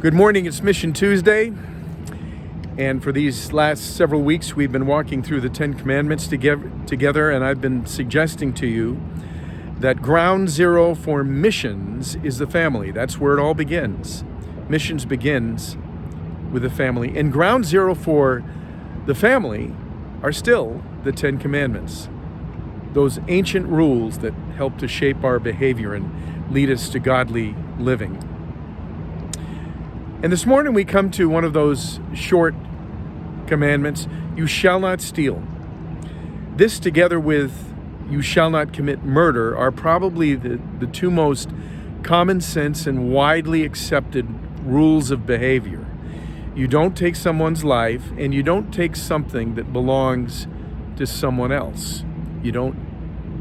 Good morning, it's Mission Tuesday, and for these last several weeks we've been walking through the Ten Commandments together, and I've been suggesting to you that ground zero for missions is the family. That's where it all begins. Missions begins with the family, and ground zero for the family are still the Ten Commandments, those ancient rules that help to shape our behavior and lead us to godly living. And this morning we come to one of those short commandments: you shall not steal. This, together with you shall not commit murder, are probably the two most common sense and widely accepted rules of behavior. You don't take someone's life, and you don't take something that belongs to someone else. You don't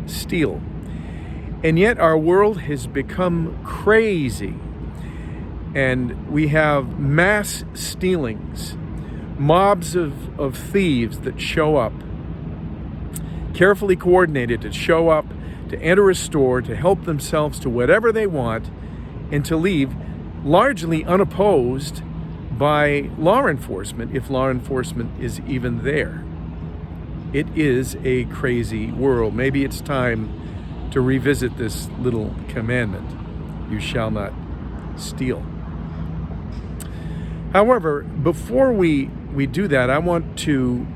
steal. And yet our world has become crazy, and we have mass stealings, mobs of thieves that show up, carefully coordinated to show up, to enter a store, to help themselves to whatever they want, and to leave largely unopposed by law enforcement, if law enforcement is even there. It is a crazy world. Maybe it's time to revisit this little commandment: you shall not steal. However, before we do that, I want to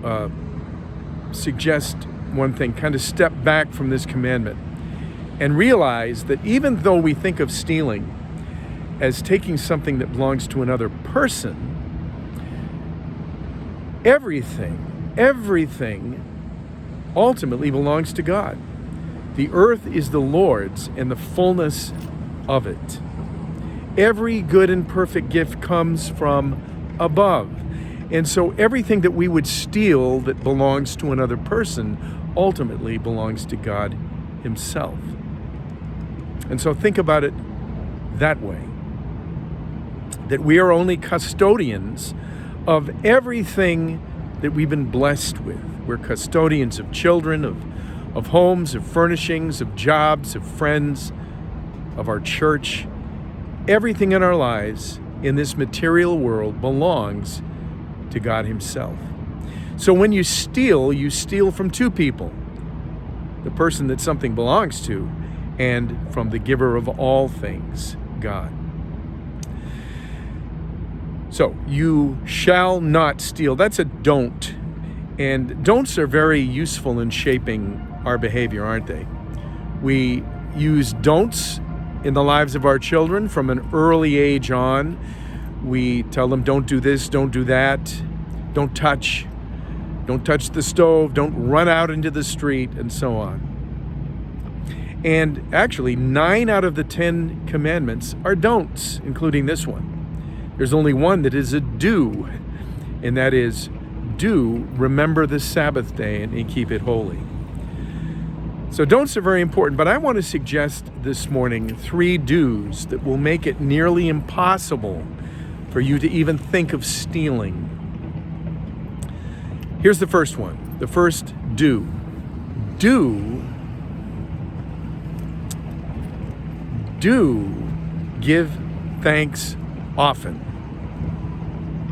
suggest one thing, kind of step back from this commandment and realize that even though we think of stealing as taking something that belongs to another person, everything ultimately belongs to God. The earth is the Lord's and the fullness of it. Every good and perfect gift comes from above. And so everything that we would steal that belongs to another person ultimately belongs to God Himself. And so think about it that way, that we are only custodians of everything that we've been blessed with. We're custodians of children, of homes, of furnishings, of jobs, of friends, of our church. Everything in our lives in this material world belongs to God Himself. So when you steal from two people: the person that something belongs to, and from the giver of all things, God. So, you shall not steal. That's a don't. And don'ts are very useful in shaping our behavior, aren't they? We use don'ts in the lives of our children from an early age on. We tell them, don't do this, don't do that, don't touch the stove, don't run out into the street, and so on. And actually, 9 out of the 10 commandments are don'ts, including this one. There's only one that is a do, and that is, do remember the Sabbath day and keep it holy. So don'ts are very important, but I want to suggest this morning 3 do's that will make it nearly impossible for you to even think of stealing. Here's the first one. The first do. Do give thanks often.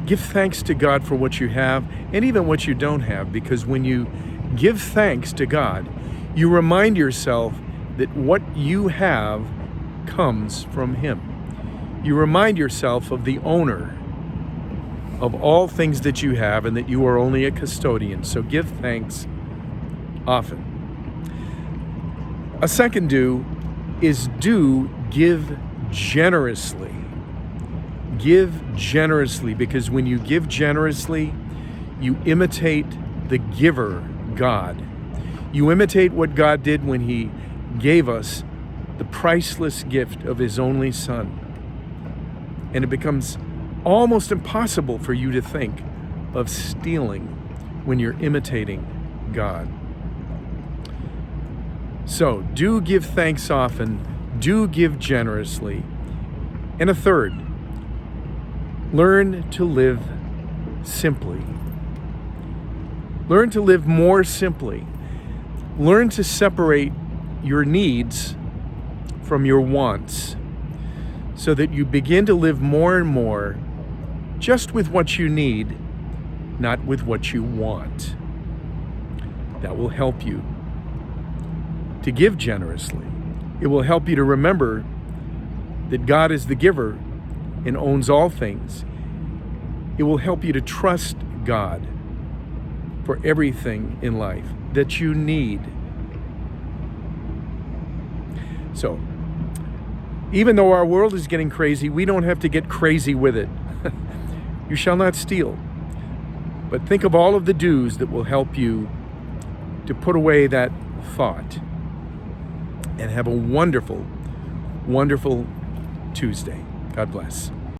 Give thanks to God for what you have and even what you don't have, because when you give thanks to God, you remind yourself that what you have comes from Him. You remind yourself of the owner of all things that you have and that you are only a custodian. So give thanks often. A second do is give generously. Give generously, because when you give generously, you imitate the giver, God. You imitate what God did when He gave us the priceless gift of His only Son. And it becomes almost impossible for you to think of stealing when you're imitating God. So, do give thanks often, do give generously. And a third, learn to live simply. Learn to live more simply. Learn to separate your needs from your wants. so that you begin to live more and more just with what you need, not with what you want. That will help you to give generously. It will help you to remember that God is the giver and owns all things. It will help you to trust God for everything in life that you need. So, even though our world is getting crazy, we don't have to get crazy with it. You shall not steal. But think of all of the do's that will help you to put away that thought and have a wonderful, wonderful Tuesday. God bless.